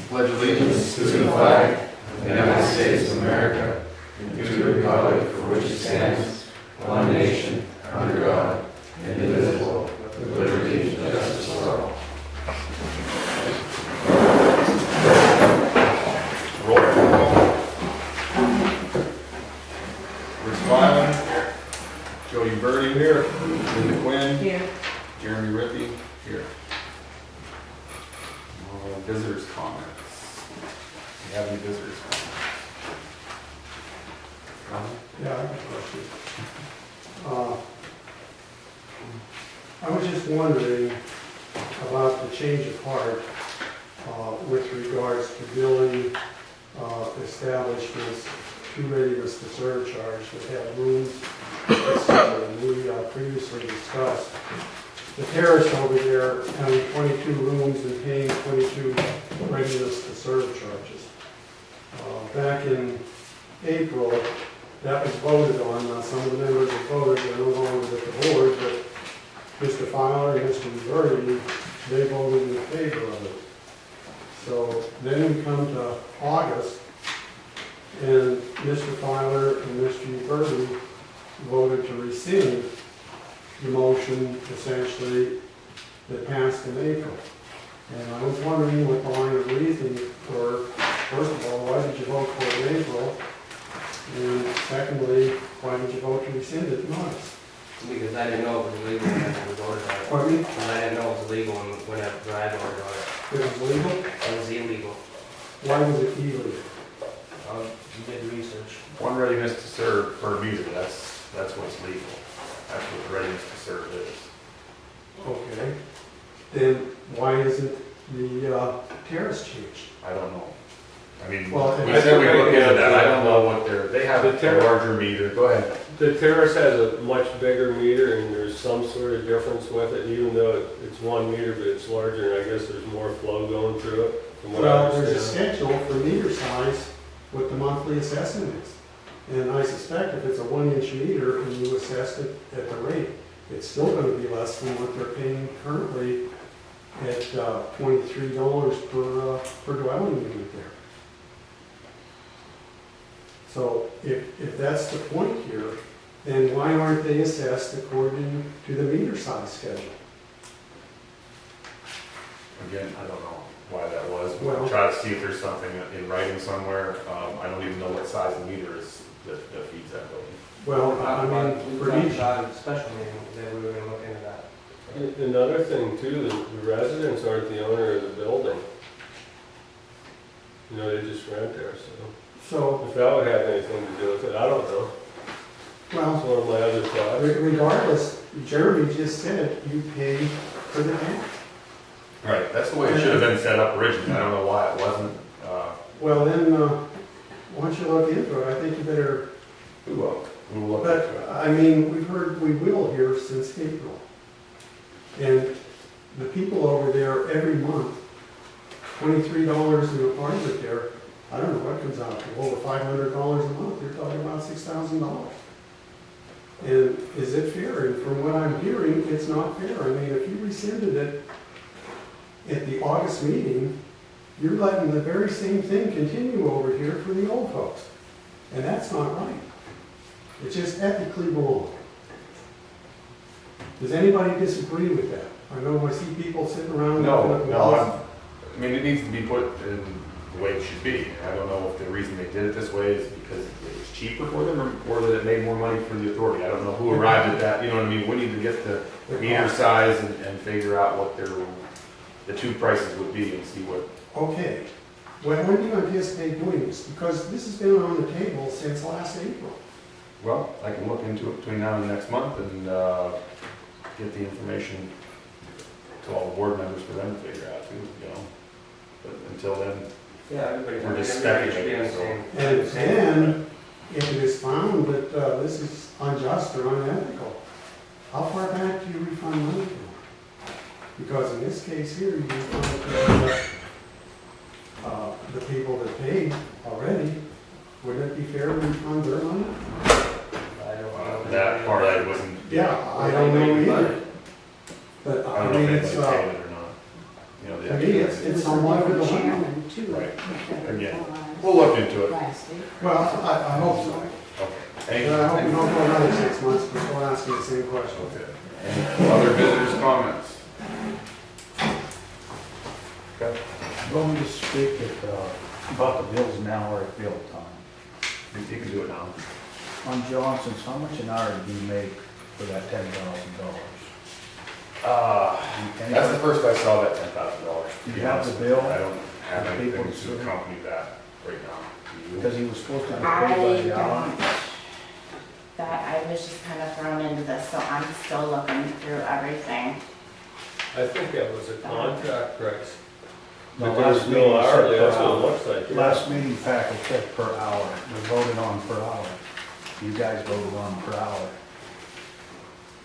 Pledge allegiance to the flag of the United States of America, and to the republic for which it stands, one nation, under God, indivisible, with liberty and justice for all. Roll call. Rich Violin. Jody Birdie here. Linda Quinn. Here. Jeremy Rippey here. Visitors' comments. Do you have any visitors' comments? Yeah, I have a question. I was just wondering about the change of heart with regards to billing establishments to readiness to serve charge that have rooms. We previously discussed the terrace over there having 22 rooms and paying 22 readiness to serve charges. Back in April, that was voted on. Now, some of the members that voted are no longer with the board, but Mr. Fowler and Mr. Verdi, they voted in favor of it. So then we come to August, and Mr. Fowler and Mr. Verdi voted to rescind the motion, essentially, that passed in April. And I was wondering what the line of reasoning for, first of all, why did you vote for it in April? And secondly, why did you vote to rescind it in August? Because I didn't know it was illegal when we voted on it. Pardon me? Because I didn't know it was illegal when I voted on it. It was legal? It was illegal. Why was it illegal? You did research. One readiness to serve per meter, that's what's legal. That's what readiness to serve is. Okay. Then why isn't the terrace changed? I don't know. I mean, Well, we I said we think look we into have that. to- I don't know what they have The a terrace- larger meter. Go ahead. The terrace has a much bigger meter and there's some sort of difference with it, even though it's 1 meter, but it's larger and I guess there's more flow going through it. From what I Well, there's a understand. schedule for meter size, what the monthly assessment is. And I suspect if it's a 1-inch meter and you assess it at the rate, it's still gonna be less than what they're paying currently at $23 per dwelling unit there. So if that's the point here, then why aren't they assessed according to the meter size schedule? Again, I don't know why that was. Well- We'll try to see if there's something in writing somewhere. I don't even know what size the meter is that feeds that building. Well, I mean, We for talked each, about at a special meeting that we were going to look into that. Another thing too, the residents aren't the owner of the building. You know, they just rent there, so if that would have anything to do with it, I don't know. well, It's one of my other thoughts. regardless, Jeremy just said you pay for the tank. Right, that's the way it should have been set up originally. I don't know why it wasn't. Well, then, why don't you look into it? I think you better, We will look but, into it. I mean, we've heard we will here since April. And the people over there every month, $23 an apartment there, I don't know what comes out to, over $500 a month, you're talking about $6,000. And is it fair? And from what I'm hearing, it's not fair. I mean, if you rescinded it at the August meeting, you're letting the very same thing continue over here for the old folks. And that's not right. It's just ethically wrong. Does anybody disagree with that? I know I see people sitting around. I mean, it needs to be put in the way it should be. I don't know if the reason they did it this way is because it was cheaper for them or that it made more money for the authority. I don't know who arrived at that, you know what I mean? We need to get the meter size and figure out what the two prices would be and see what. Okay. When do you anticipate doing this? Because this has been on the table since last April. Well, I can look into it between now and next month and get the information to all the board members for them to figure out too, you know. But until then, Yeah, everybody's We're just everybody should be on the speculating, same. And then, if it is found that this is unjust or unethical, how far back do you refund money to? Because in this case here, you the people that paid already, wouldn't it be fair to refund their money? I don't know. That part I wasn't. Yeah, I don't know either. But I I don't know mean, if it's, anybody paid it or not. You know, the to me, actual- it's somewhat of a dilemma. chairman too. Right. Again, we'll look into it. Last week. Well, I hope so. Okay. Thank But I hope we you. don't go another 6 months before asking the same question. Okay. Any other visitors' comments? Okay. Going to speak about the bills now or at bill time. You can do it now. On Johnson's, how much an hour do you make for that $10,000? That's the first I saw that $10,000. Do you have the bill? I don't have For anything people to to see? accompany that right now. Do you? Because he was supposed to be paid I by the hour. don't, that I was just kind of thrown into this, so I'm still looking through everything. I think that was a contract price. The But there's last no meeting said hourly, per that's what it hour. looks like. yeah. Last meeting packet said per hour. We voted on per hour. You guys voted on per hour.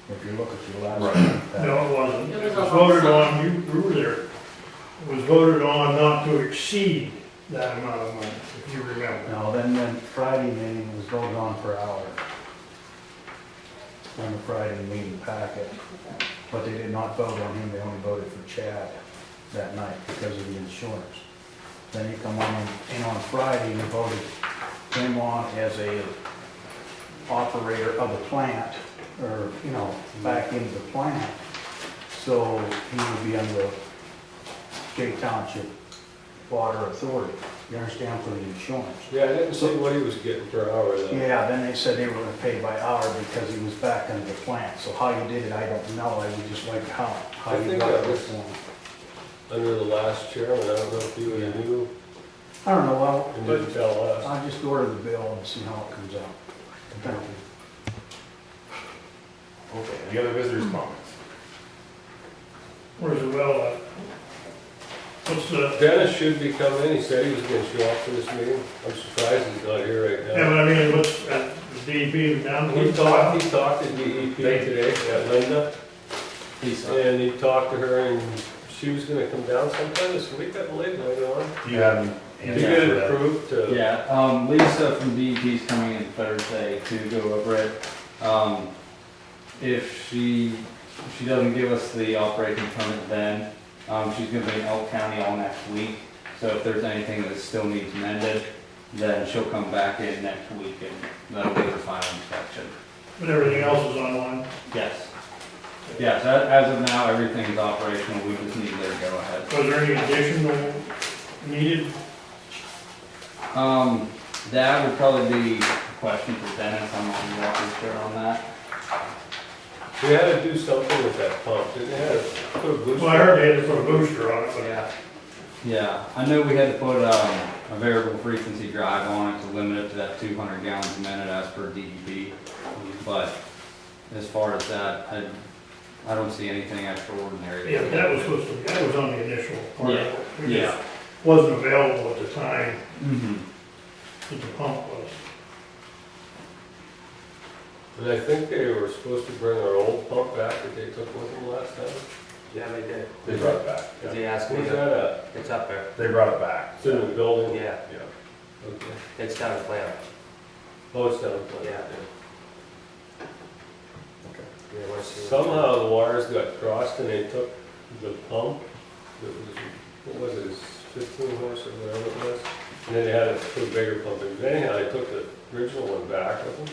If you look at your last Right. meeting packet. No, it wasn't. It It was was a voted lump on, you were there. It was voted on not to exceed that amount of money, if you remember. No, then Friday meeting was voted on per hour. On the Friday meeting packet. But they did not vote on him, they only voted for Chad that night because of the insurance. Then you come on in on Friday and voted him on as a operator of the plant, or, you know, back into the plant. So he would be under Township Water Authority, you understand, for the insurance. Yeah, I didn't see what he was getting per hour though. Yeah, then they said they were gonna pay by hour because he was back under the plant. So how you did it, I don't know, I would just like how I you think got that it was- for him. Under the last chairman, I don't know if you Yeah. knew I don't know, well, and but didn't tell us. I'll just order the bill and see how it comes out. Thank you. Okay. Any other visitors' comments? Where's the well at? What's the, Dennis should be coming, he said he was gonna show up for this meeting. I'm surprised he's not here right yeah, now. but I mean, what's, at the DEP down? He talked to DEP today, at Linda, and he talked to her and she was gonna come down sometime this week, I believe, later on. Do you have an To answer get for it that? approved to. Yeah, Lisa from DEP is coming in Thursday to go over it. If she doesn't give us the operation permit then, she's gonna be in Elk County all next week. So if there's anything that still needs mended, then she'll come back in next week and that'll be the final inspection. But everything else is online. Yes. Yes, as of now, everything is operational, we just need their go-ahead. Was there any additional needed? That would probably be a question for Dennis, I'm not exactly sure on that. We had to do something with that pump, didn't we? Had to put a booster. Well, I heard they had to put a booster on it, but Yeah. Yeah, I know we had to put a variable frequency drive on it to limit it to that 200 gallons a minute as per DEP. But as far as that, I don't see anything extraordinary. yeah, that was supposed to, that was on the initial part of it. It Yeah. just wasn't available at the time Mhm. that the pump was. And I think they were supposed to bring our old pump back that they took with them last time. Yeah, they did. They brought it back. Cause he asked me, Where's to- that at? it's up there. They brought it back. It's in the building? Yeah, Yeah. Okay. it's down at plant. Oh, it's down. Yeah. Okay. Yeah, we're seeing- Somehow the wires got crossed and they took the pump that was, what was it, 15 horse or whatever it was? And then they had to put a bigger pump in. But anyhow, they took the original one back with them.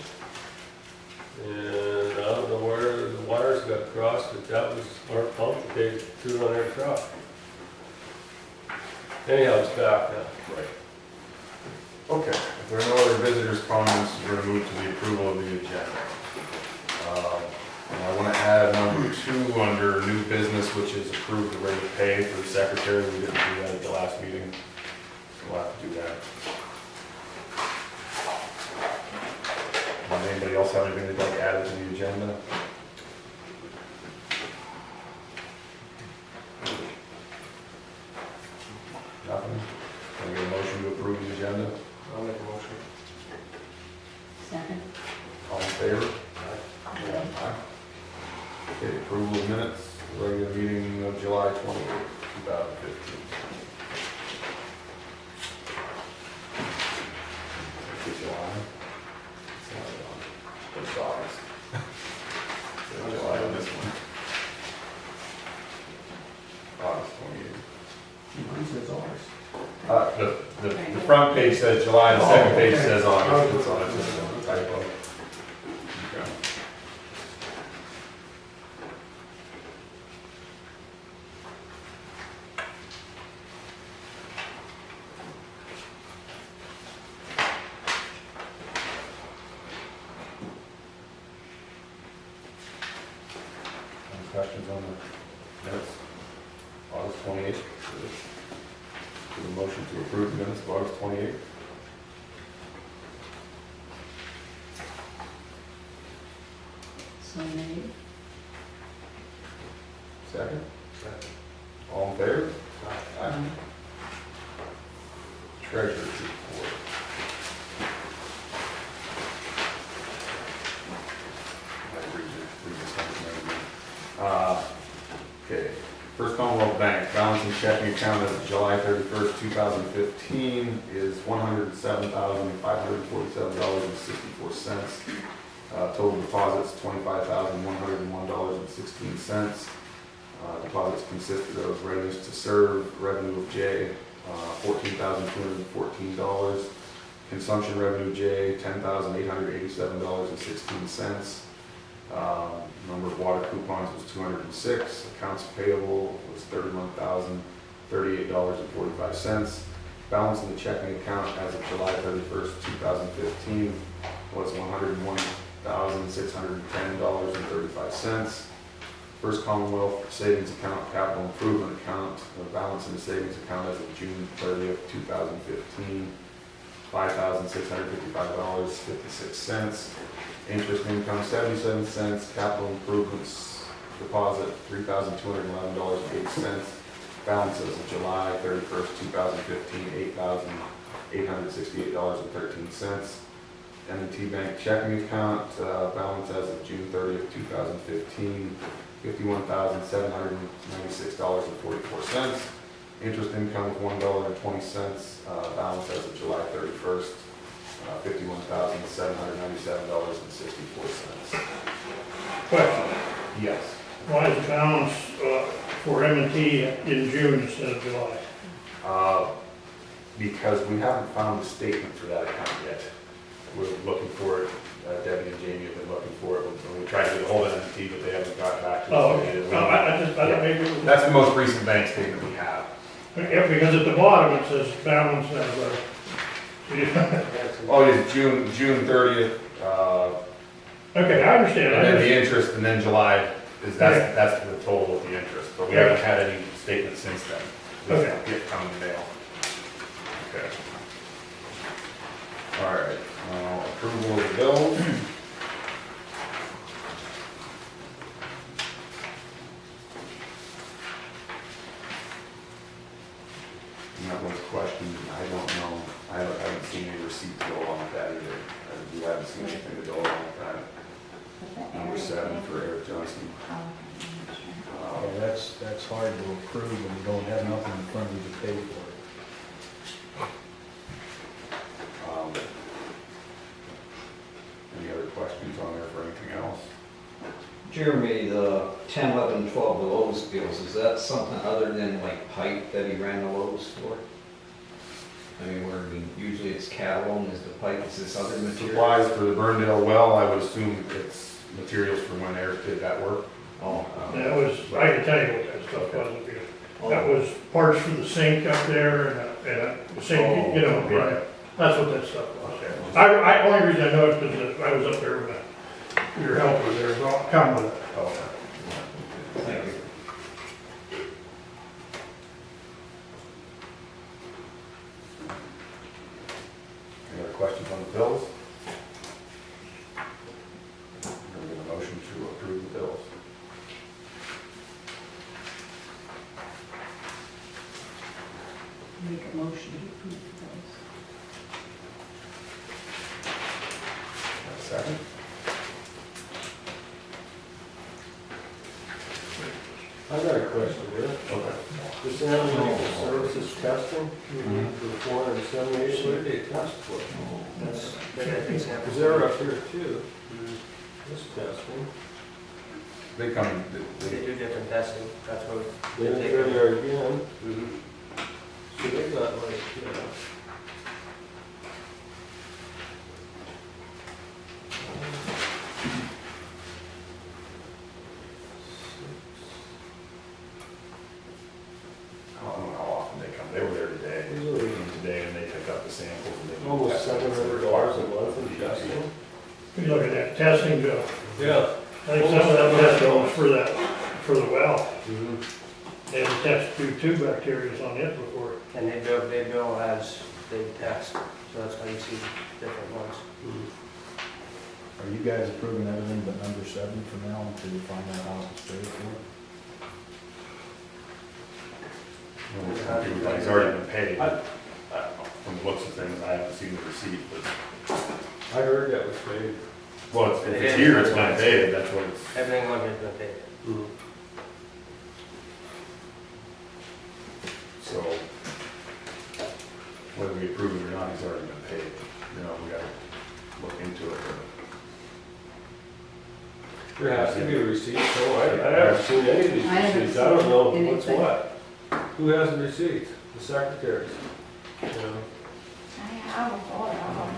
And I don't know where the wires got crossed, but that was our pump that they threw on their truck. Anyhow, it's back now. Right. Okay, if there are no other visitors' comments, we're gonna move to the approval of the agenda. And I wanna add number 2 under new business, which is approve the rate of pay for the secretary. We didn't do that at the last meeting, so we'll have to do that. Anybody else have anything they'd like added to the agenda? Nothing? Can I get a motion to approve the agenda? I'll make a motion. Second. All in favor? Aye. Okay, approval of minutes, regular regular meeting of July 28th, 2015. Is it July? It's not July. It's August. It's July on this one. August 28th. Mine says August. The front page says July, the second page says August. It's on, it's just a typo. Okay. Any questions on the minutes? August 28th. Do a motion to approve the minutes of August 28th. So made. Second? All in favor? Aye. Treasurer's report. I read this one again. Okay, First Commonwealth Bank, balance in checking account as of July 31st, 2015 is $107,547.64. Total deposits, $25,101.16. Deposits consisted of revenues to serve, revenue of J, $14,214. Consumption revenue J, $10,887.16. Number of water coupons was 206. Accounts payable was $31,038.45. Balance in the checking account as of July 31st, 2015 was $101,610.35. First Commonwealth Savings Account, Capital Improvement Account, the balance in the savings account as of June 30th, 2015, $5,655.56. Interest income, 77 cents. Capital improvements deposit, $3,211.08. Balances of July 31st, 2015, $8,868.13. M&T Bank checking account, balance as of June 30th, 2015, $51,796.44. Interest income of $1.20. Balance as of July 31st, $51,797.64. Question, Yes. why is the balance for M&T in June instead of July? Because we haven't found a statement for that account yet. We're looking for it. Debbie and Jamie have been looking for it. We tried to get a hold of M&T, but they haven't got back to us. Oh, okay. I thought maybe it was. That's the most recent bank statement we have. Yeah, because at the bottom it says balance as of. Oh, it's June 30th, Okay, I understand. and then the interest, and then July is, that's the total of the interest, but we haven't had any statement since then. Okay. Get come in the mail. Okay. All right, approval of the bills. And that one's questioned, I don't know, I haven't seen any receipt to go along with that either. We haven't seen anything to go along with that. Number 7 for Eric Johnson. Yeah, that's hard to approve when you don't have nothing in front of you to pay for it. Any other questions on there for anything else? Jeremy, the 10, 11, 12, the Lowe's deals, is that something other than like pipe that he ran the Lowe's for? I mean, usually it's catalone, is the pipe, is this other material? Supplies for the Burndale well, I would assume it's materials from when Eric did that work. Oh, That was, I can tell you what that stuff was. That was parts for the sink up there and a sink, you know, Right. that's what that stuff was. Only reason I know it is because I was up there with your helper there, so I'll come with it. Okay. thank you. Any other questions on the bills? We'll get a motion to approve the bills. Make a motion to approve those. Have a second? I got a question here. Okay. This analytical services testing for 478, what did they test for? That's, that I think Because they're up here too. This testing. They come, they do different testing, that's what. Then they they're take. there again. Mhm. So they got like, I don't know how often they come. They were there today. They came today and they took up the samples and they. almost $700 a month in testing. You look at that testing bill, Yeah. I think some of that testing was for the well. Mhm. They had to test two bacteria on it before. And they bill as they test, so that's why you see different ones. Are you guys approving everything but number 7 for now until you find out how it's straight for? He's already been paid. From the looks of things, I haven't seen the receipt, but, I heard that was paid. well, if it's here, it's been paid, that's what it's. Everything on here's been paid. So, whether we approve it or not, he's already been paid. You know, we gotta look into it. There has to be a receipt, so I haven't seen any of these I haven't receipts, I don't know seen what's anything. what. Who has the receipts? The secretaries. You know? I have a folder of them.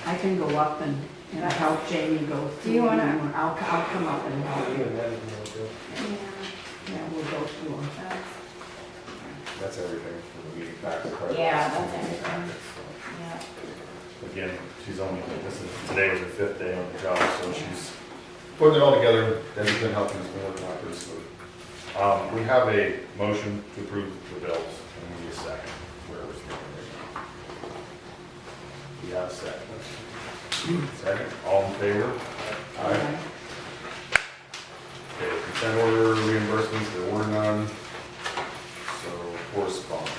I can go up and help Jamie go through. Do you wanna- them, or I'll come up and help you. Even that is no good. Yeah, we'll go through them. That's everything for the meeting packs. Yeah, that's everything. Yeah. Again, she's only, today was her 5th day on the job, so she's putting it all together. Debbie's been helping us, been working on it pretty smooth. We have a motion to approve the bills, and we need a second. Where was it right now? We have a second. Second, all in favor? Aye. Okay, consent order reimbursements, there were none. So correspondence.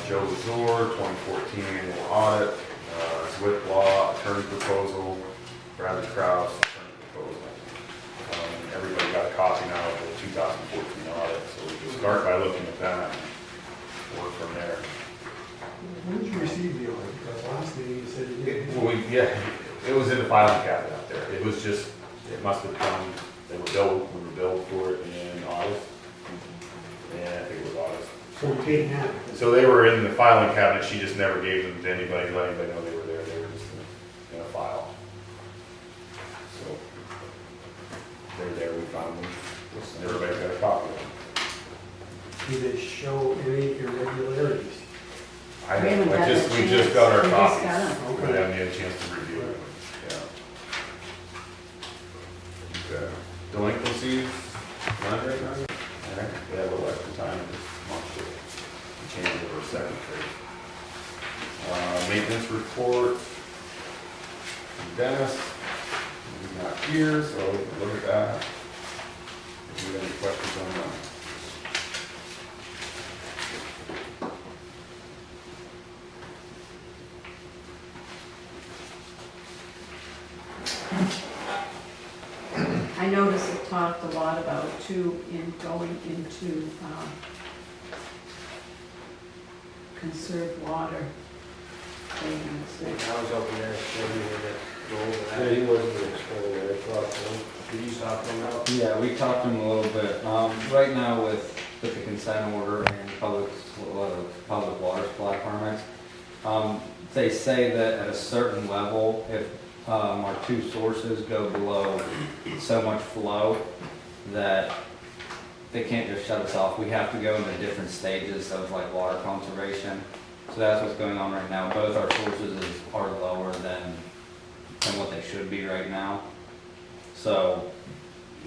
Joe Lazur, 2014 annual audit, Zwick Law, attorney proposal, Bradley Kraus, attorney proposal. Everybody got a copy now of the 2014 audit, so we can start by looking at that and work from there. When did you receive the order? Because last meeting you said you did. Well, it was in the filing cabinet out there. It was just, it must have come, we were billed for it in August. And I think it was August. So you paid half of it. So they were in the filing cabinet, she just never gave them to anybody, let anybody know they were there, they were just in a file. So, they're there, we found them, and everybody got a copy of them. Do they show any irregularities? I We haven't got a we just chance. got our We just copies. got 'em. We haven't had a chance to review it, yeah. Okay, delinquencies, none right now? Alright, we have a little extra time this month to change it over secretary. Maintenance report, from Dennis, he's not here, so we can look at that. If you have any questions on that. I noticed it talked a lot about going into conserved water things. I was open there, maybe we could go over Yeah, that. he wasn't explaining it, I thought, Did you talk to them about? Yeah, we talked to him a little bit. Right now with the consent order and public water supply permits, they say that at a certain level, if our two sources go below so much flow that they can't just shut us off. We have to go into different stages of like water conservation. So that's what's going on right now. Both our sources are lower than what they should be right now. So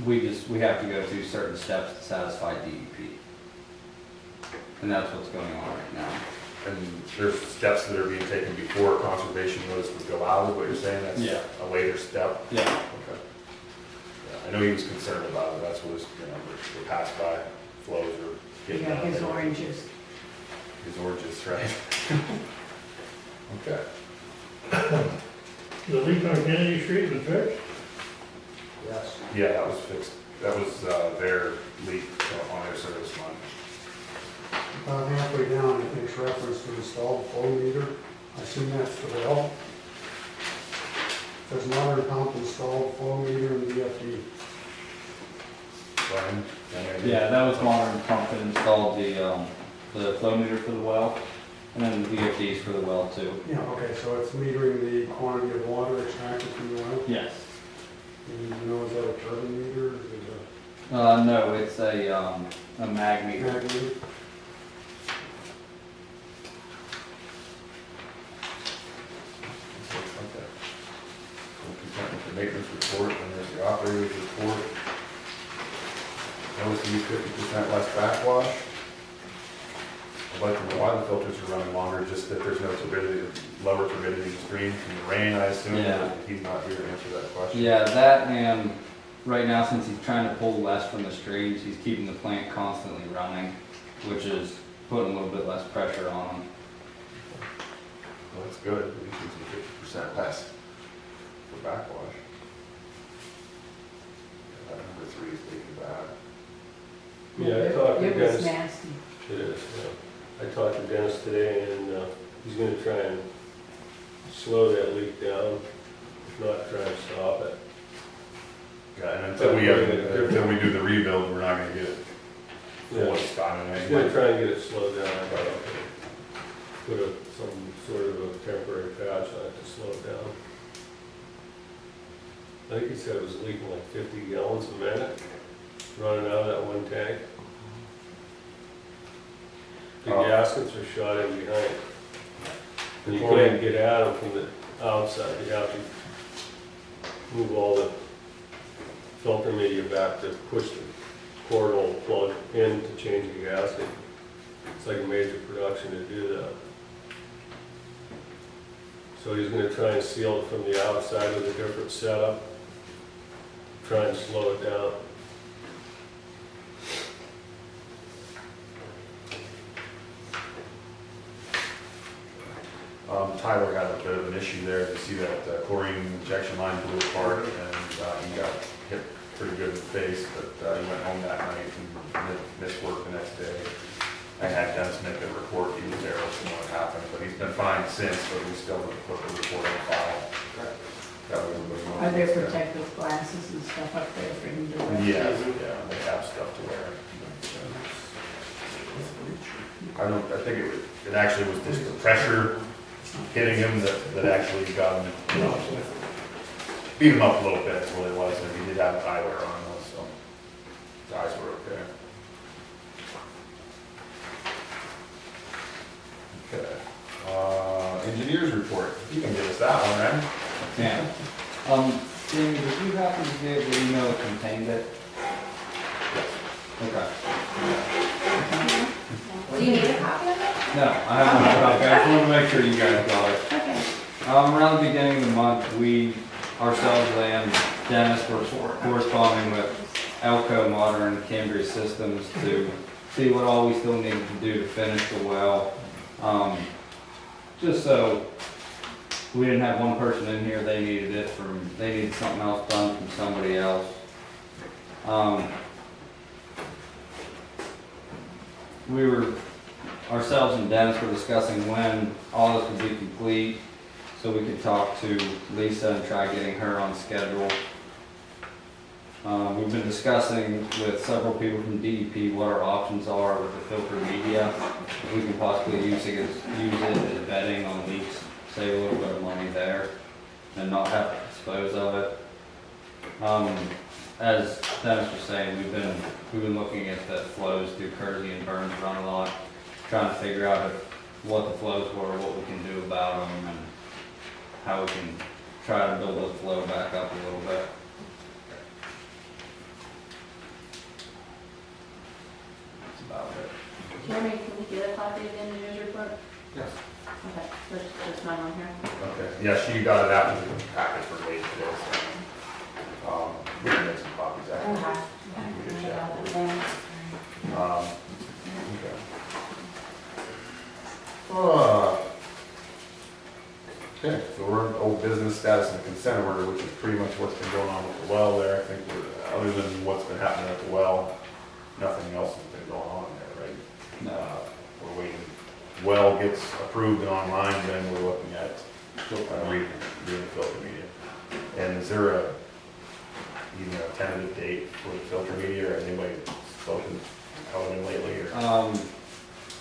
we have to go through certain steps to satisfy DEP. And that's what's going on right now. And there's steps that are being taken before a conservation notice would go out, is what you're saying? That's Yeah. a later step? Yeah. Okay. Yeah, I know he was concerned about it, that's what his, the pass by flows are getting Yeah, out his there. oranges. His oranges, right? Okay. The leak on Kennedy Street was fixed? Yes. Yeah, that was fixed. That was, their leak on their service line. About halfway down, it makes reference to installed flow meter. I assume that's the well. There's another pump installed flow meter in VFD. Brian? Yeah, that was modern pump that installed the flow meter for the well, and then the VFDs for the well too. Yeah, okay, so it's metering the quantity of water extracted from the well? Yes. And you know, is that a turbine meter or is it No, it's a mag a meter. mag meter? Okay. We're content with the maintenance report, and there's the operator's report. Notice use 50% less backwash. I'd like to know why the filters are running longer, just that there's no turbidity, lower turbidity stream from the rain, I assume. Yeah. But he's not here to answer that question. Yeah, that and right now, since he's trying to pull less from the streams, he's keeping the plant constantly running, which is putting a little bit less pressure on him. Well, that's good. At least it's 50% less for backwash. Yeah, that number 3 is leaking bad. Yeah, I talked to It was Dennis. nasty. It is, yeah. I talked to Dennis today, and he's gonna try and slow that leak down, if not try and stop it. Yeah, and until we do the rebuild, we're not gonna get it Yeah. fully stopped. He's gonna try and get it slowed down, I thought, put some sort of a temporary patch on it to slow it down. I think he said it was leaking like 50 gallons a minute, running out of that one tank. The gaskets are shot in behind. And you can't get at them from the outside, you have to move all the filter media back to push the cordal plug in to change the gasket. It's like a major production to do that. So he's gonna try and seal it from the outside with a different setup, try and slow it down. Tyler had a bit of an issue there. To see that chlorine injection line blew apart, and he got hit pretty good in the face, but he went home that night and missed work the next day. I had Dennis make a report, he was there, to know what happened, but he's been fine since, but we still have to put the report on file. That way everybody knows Are there what's there. protective glasses and stuff up there for him to wear? Yeah, they have stuff to wear. I think it actually was just the pressure hitting him that actually got him, beat him up a little bit, is what it was, and he did have eyewear on, though, so his eyes were okay. Okay, engineer's report, you can give us that one, right? Yeah. Jamie, did you happen to get the email that contained it? Okay. Do you need a copy of it? No, I haven't had a copy. I just wanted to make sure you guys got it. Okay. Around the beginning of the month, we, ourselves and Dennis were corresponding with Elko Modern Cambria Systems to see what all we still needed to do to finish the well. Just so we didn't have one person in here, they needed something else done from somebody else. Ourselves and Dennis were discussing when all this would be complete, so we could talk to Lisa and try getting her on schedule. We've been discussing with several people from DEP what our options are with the filter media. If we can possibly use it as bedding on leaks, save a little bit of money there, and not have to dispose of it. As Dennis was saying, we've been looking at the flows through Kersey and Burns Run a lot, trying to figure out what the flows were, what we can do about them, and how we can try to build the flow back up a little bit. That's about it. Jeremy, can we get a copy of the engineer's report? Yes. Okay, there's none on here. Okay, yeah, she got it out in the package for late today, so, we can make some copies after. Okay. We can I chat. got it there. Okay. Okay, so we're in old business status and consent order, which is pretty much what's been going on with the well there. I think other than what's been happening at the well, nothing else has been going on there, right? No. We're waiting. Well gets approved and online, then we're looking at reading the filter media. And is there even a tentative date for the filter media, or has anybody spoken out of it lately? Or?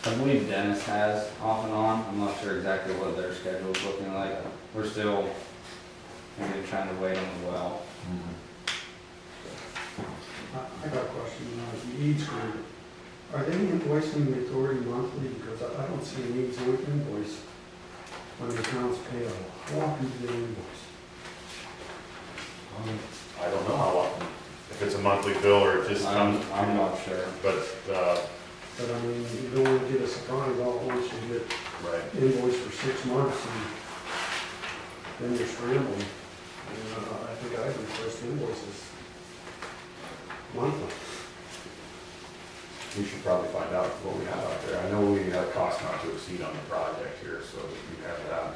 I believe Dennis has off and on. I'm not sure exactly what their schedule's looking like. We're still maybe trying to wait on the well. I got a question, the Eads group, are they invoicing the authority monthly? Because I don't see an Eads invoice when the accounts payable. How often do they invoice? I don't know how often, if it's a monthly bill or it just comes. I'm not sure. But I mean, you don't want to get a surprise all at once, you get Right. invoice for 6 months and then you're scrambling. And I think I request invoices monthly. We should probably find out what we have out there. I know we had a cost not to exceed on the project here, so we have that.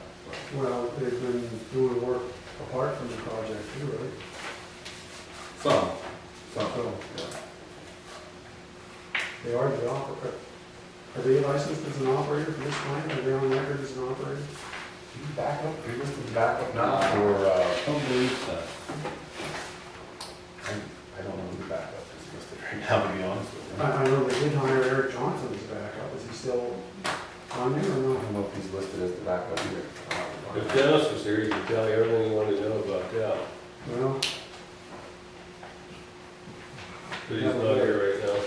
Well, they've been doing work apart from the project too, right? Some, So, yeah. they are the operator. Are they licensed as an operator for this plant? Are they on record as an operator? Backup, are you listed backup now for, I don't believe so. I don't know who the backup is listed right now, to be honest with you. I know they did hire Eric Johnson as backup. Is he still on there or I not? don't know if he's listed as the backup either. If Dennis was here, he could tell you everything you wanted to know about that, Well, but he's not here right now.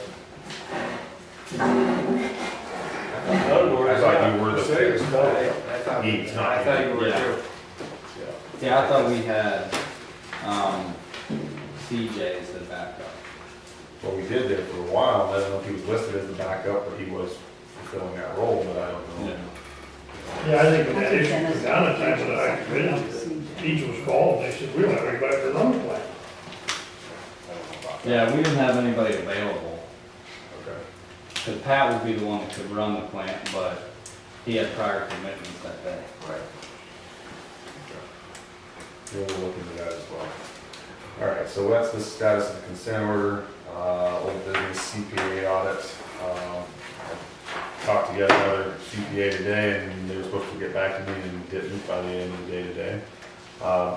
I don't know where I he's thought at. you were the Say it's not. I thought you were Yeah. too. Yeah, I thought we had, CJ as the backup. Well, we did there for a while, I don't know if he was listed as the backup, but he was fulfilling that role, but I don't know. Yeah, I think when that I think issue Dennis was down at time when I is committed, CJ. each was called, and they said, we don't have anybody for the number plant. I don't know about that. Yeah, we didn't have anybody available. Okay. Because Pat would be the one that could run the plant, but he had prior commitments that day. Right. Okay. We'll look into that as well. All right, so that's the status of the consent order, old business CPA audit. I talked to yet another CPA today, and they were supposed to get back to me and didn't by the end of the day today.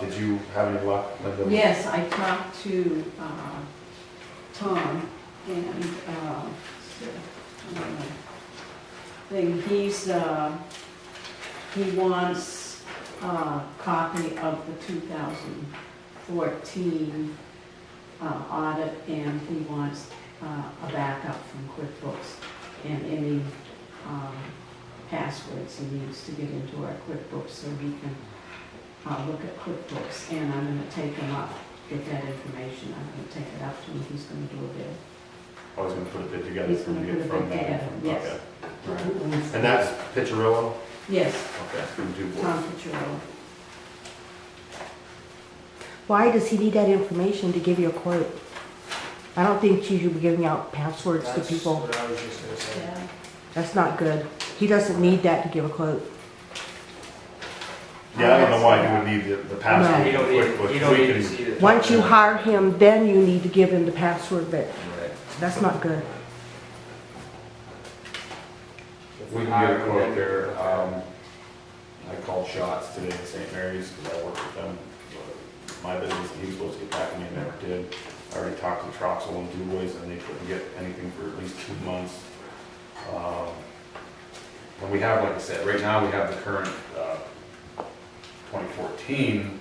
Did you have any luck, Linda? Yes, I talked to, Tom, and, he wants a copy of the 2014 audit, and he wants a backup from QuickBooks and any passwords he needs to get into our QuickBooks so he can look at QuickBooks. And I'm gonna take him up, get that information, I'm gonna take it up to him, he's gonna do a bid. I was gonna put a bid together He's for me gonna to get put a from bid them. together, yes. Okay. All right. And that's Piccirillo? Yes, Okay, from DuBois. Tom Fitzgerald. Why does he need that information to give you a quote? I don't think you should be giving out passwords to That's people. what I was just gonna say. Yeah. That's not good. He doesn't need that to give a quote. Yeah, I don't know why he would need the password. You don't need, QuickBooks. you don't We need can- to see the. Once you hire him, then you need to give him the password, but that's not good. We can get a quote there. I called Shots today in St. Mary's because I work with them. My business, he was supposed to get back to me and never did. I already talked to Troxel and DuBois and they couldn't get anything for at least 2 months. And we have, like I said, right now we have the current 2014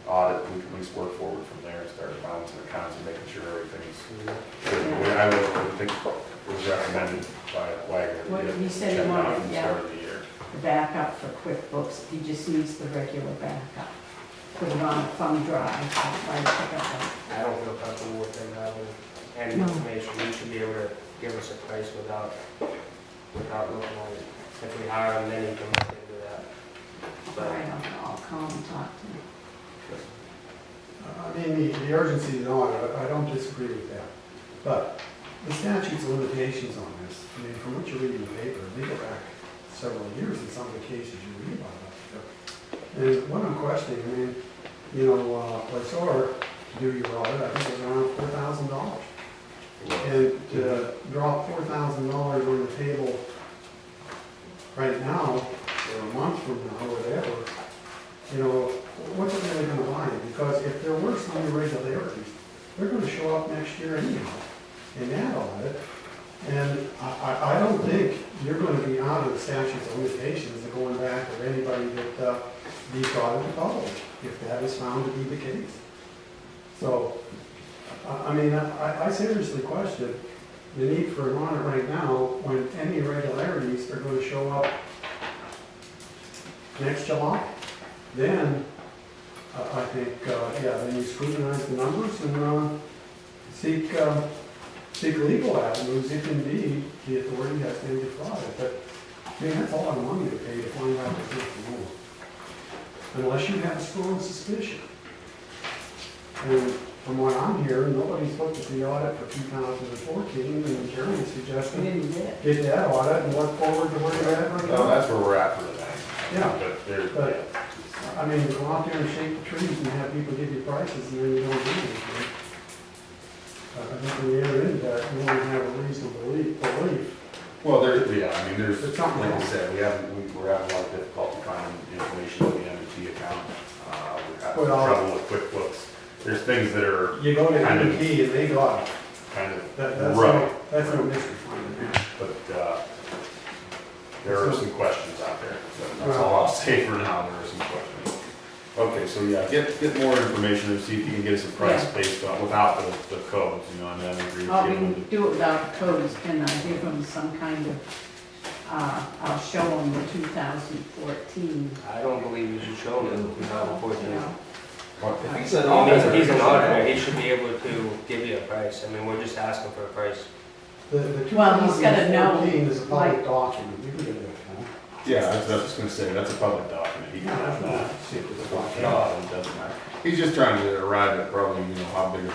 audit. We can at least work forward from there and start balancing accounts and making sure everything's good. I would think it was recommended by Wagner. to What get he said he checked out wanted, from the yeah. start of the year. The backup for QuickBooks, he just needs the regular backup. Put it on a thumb drive, right, pick up I don't feel comfortable with them having any No. information. You should be able to give us a price without looking at it. If we hire them, then he can look into that. the, right, I'll call and talk to him. I mean, the urgency is on, I don't disagree with that. But the statute's limitations on this, I mean, from what you read in the paper, they go back several years in some of the cases you read about. And what I'm questioning, I mean, you know, Lessor, to do your audit, I think it was around $4,000. And to drop $4,000 on the table right now, or a month from now, or whatever, you know, what's it really gonna buy? Because if there were some irregularities, they're gonna show up next year anyhow in that audit. And I don't think you're gonna be out of the statutes of limitations of going back to anybody that defrauded the public, if that is found to be the case. So, I mean, I seriously question the need for an audit right now when any irregularities are gonna show up next July. Then, I think, yeah, then you scrutinize the numbers and seek legal avenues if indeed the authority has been defrauded. But, I mean, that's a lot of money to pay to find out if there's more. Unless you have a strong suspicion. And from what I'm hearing, nobody's looked at the audit for 2014, and Jeremy We suggested didn't get it. get that audit and look forward to where you're at right Well, now. that's where we're at for today. Yeah, But there's, but, I mean, to go out there and shake the trees and have people give you prices and then you don't do anything. I think when you enter into that, you want to have a reasonable belief. well, yeah, I mean, there's, It's like something I wrong. said, we're having a lot of difficulty finding information on the MT account. We're having Well- trouble with QuickBooks. There's things that are You go to Kind of- MT and they got it. kind of That's rough. no, that's no mystery finding. But there are some questions out there. That's all I'll say for now, there are some questions. Okay, so yeah, get more information and see if you can get us a price Yeah. based on, without the codes, you know, and then agree Oh, we with can you. do it without the codes, and I give them some kind of, I'll show them the 2014, I don't believe you should show them you 2014. know. If he's an I mean, auditor. he's an auditor, he should be able to give you a price. I mean, we're just asking for a price. The Well, he's gotta know, 2014 is a public like- document. You can get it. Yeah, that's what I was just gonna say, that's a public document, he can have that. No, it doesn't matter. He's just trying to arrive at probably, you know, how big of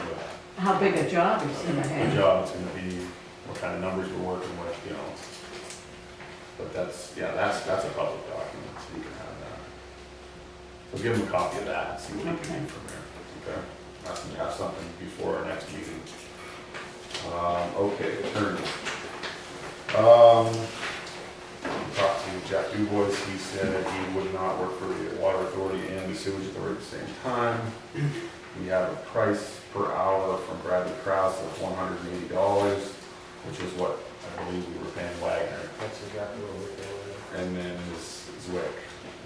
how big a job he's gonna a have. job it's gonna be, what kind of numbers we're working with, you know. But that's, yeah, that's a public document, so you can have that. So give him a copy of that and see what he can do from there, okay? Ask him to have something before our next meeting. Okay, attorneys. Talked to Jack Dubois, he said he would not work for the water authority and the sewage authority at the same time. We have a price per hour from Bradley Krause of $180, which is what I believe we were paying Wagner. That's exactly what we're doing. And then this Zwick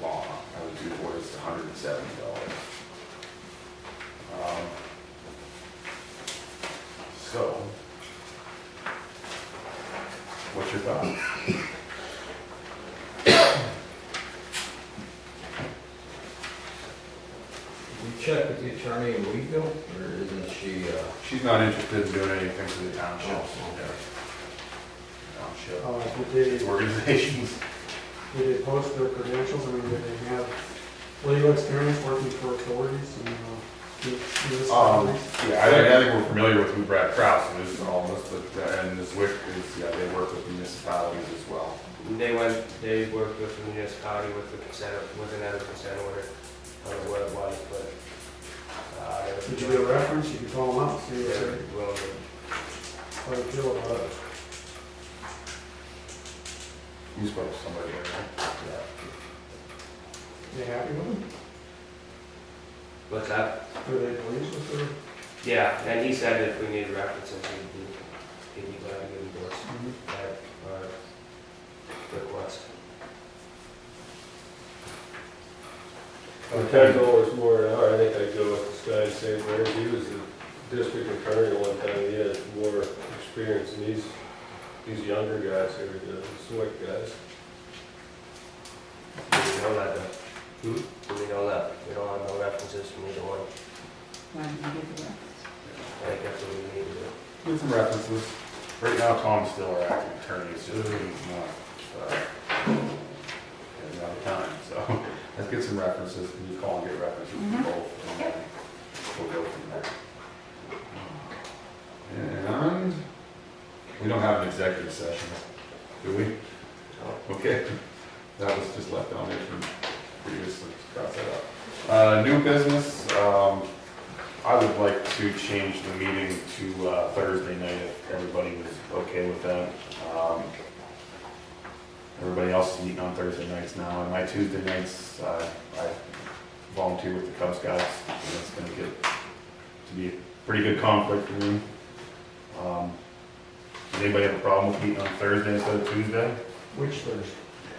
law, I would do what is $170. So, what's your thoughts? You check with the attorney in Weedville, or isn't she, She's not interested in doing anything for the township. Oh, Township did organizations. they post their credentials? I mean, do they have legal experience working for authorities and municipalities? Yeah, I think we're familiar with who Brad Krause is and all this, but, and this Zwick is, yeah, they work with municipalities as well. They worked with the municipality with the consent, with another consent order. I don't know what it was, but, Did you get a reference? You can call them up and see they're what willing to. they feel about it. You spoke to somebody there, right? They happy with them? What's that? Are they pleased with their? Yeah, and he said if we needed references, he'd be glad to give them to us at our request. For $10 more an hour, I think I'd go with this guy, St. Mary's. He was the district attorney one time. He had more experience than these younger guys here, the Swick guys. Do we know that though? Do we know that? We don't have no references from either one. Why don't you give the reference? I think that's what we need to do. Get some references. Right now, Tom's still our acting attorney, it's just he's not, has not time, so let's get some references, and you call and get references from both, and then we'll go from there. And we don't have an executive session, do we? Okay, that was just left on there from previously, cross that New business, I would like to change the meeting to Thursday night if everybody was okay with that. Everybody else is meeting on Thursday nights now, and my Tuesday nights, I volunteer with the Cub Scouts, and it's gonna get to be a pretty good conflict for me. Does anybody have a problem with meeting on Thursday instead of Tuesday? Which Thursday?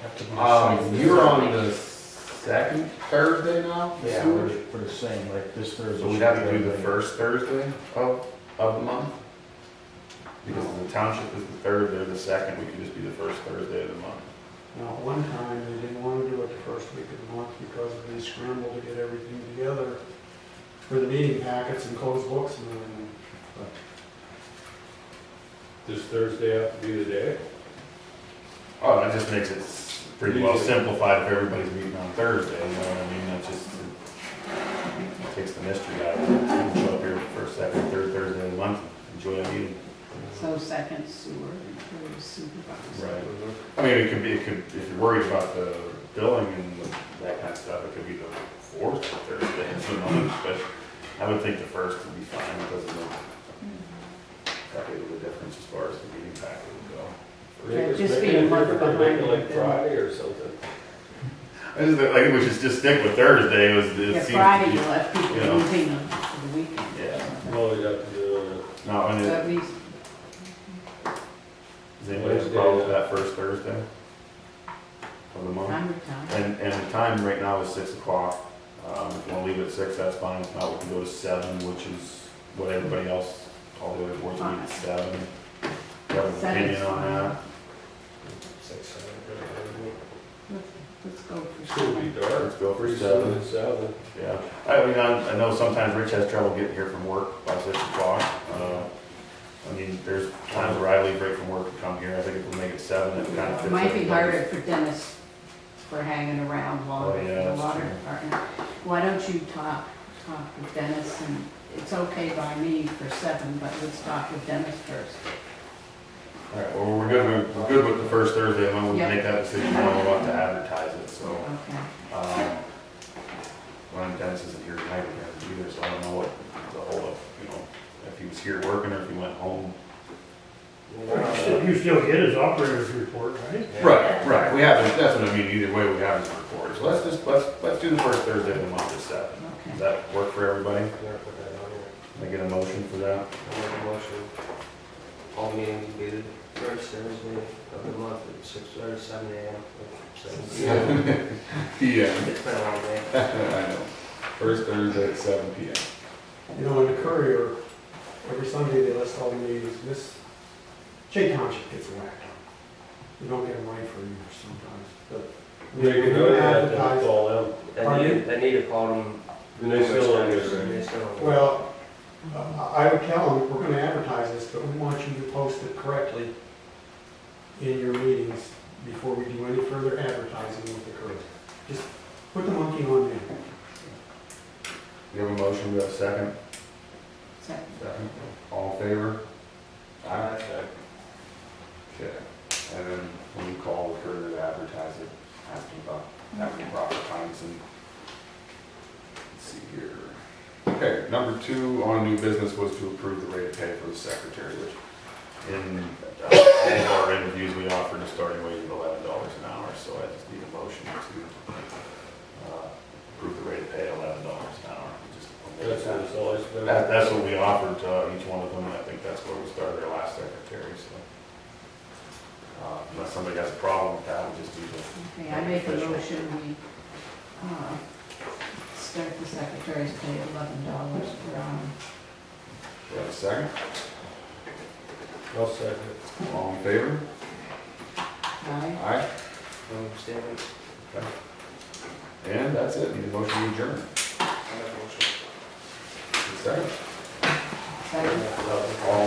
Have to be the same. You're on the second Thursday now? Yeah, Stuart? for the same, like this Thursday. So we'd have to do the first Thursday of the month? Because the township is the third, they're the second, we could just be the first Thursday of the month. Now, at one time, they didn't want to do it the first week of the month because they scrambled to get everything together for the meeting packets and closed books and everything. But Does Thursday have to be the day? Oh, that just makes it pretty well simplified if everybody's meeting on Thursday, you know what I mean? That just it takes the mystery out of it. You can show up here for first, second, third Thursday of the month, enjoy a meeting. So second sewer and third supervisor. Right. I mean, it could, if you're worried about the billing and that kind of stuff, it could be the fourth Thursday of the month, but I would think the first would be fine, it doesn't make that big of a difference as far as the meeting packet would go. Yeah, Make just it be a month different, make it behind like it. Friday or something. I just think we should just stick with Thursday, it Yeah, seems to Friday be. you'll have people you know. moving for the weekend. Yeah. Well, we have to do it. No, and So it, at least, does anybody have a problem with that first Thursday of the month? I'm retired. And the time right now is 6 o'clock. If you want to leave it at 6, that's fine. If not, we can go to 7, which is what everybody else, all the other boards meet at 7. Do you have an opinion on that? 6, 7, Let's go for It's gonna be 7. dark. Let's go for Pretty 7. soon it's 7. Yeah. I mean, I know sometimes Rich has trouble getting here from work by 6 o'clock. I mean, there's times where I leave right from work to come here. I think if we make it 7, it kind of fits. It might be everybody's- harder for Dennis for hanging around longer Oh, for yeah, the that's water true. department. Why don't you talk with Dennis, and it's okay by me for 7, but let's talk with Dennis first. All right, well, we're good with the first Thursday, and then we Yeah. can make that decision when we're about to advertise it, so. Okay. Well, Dennis isn't here tonight again either, so I don't know what the whole, if he was here working or if he went home. You still get his operator's report, right? Right, we have, that's what I mean, either way, we have his report, so let's do the first Thursday of the month at 7. Does Okay. that work for everybody? I'm gonna put that on here. Can I get a motion for that? I'll make a motion. All meetings will be the first Thursday of the month at 6 or 7 a.m. 7 p.m. PM. It's been a long day. I know. First Thursday at 7 PM. You know, in the Courier, every Sunday they list all the meetings. This, Township gets whacked. You don't get them right for years sometimes, but. They can go ahead and call them. I need to call them. And they still don't get it right. They still don't. Well, I would tell them, we're gonna advertise this, but we want you to post it correctly in your meetings before we do any further advertising with the Courier. Just put the monkey on there. You have a motion, we have a second? Second. Second. All in favor? Aye. Okay, and then when you call the Courier to advertise it, ask them about having proper times and, let's see here. Okay, number 2 on new business was to approve the rate of pay for the secretary, which in all of our interviews, we offered a starting wage of $11 an hour, so I just need a motion to approve the rate of pay at $11 an hour. Just That's what it's always been. that's what we offered to each one of them, and I think that's where we started our last secretary, so. Unless somebody has a problem with that, we just need to. Okay, I make a motion, we, start the secretary's pay at $11 per hour. Do you have a second? I'll second it. All in favor? Aye. Aye. Standing. And that's it, need a motion to adjourn. I have a motion. Second? Second. All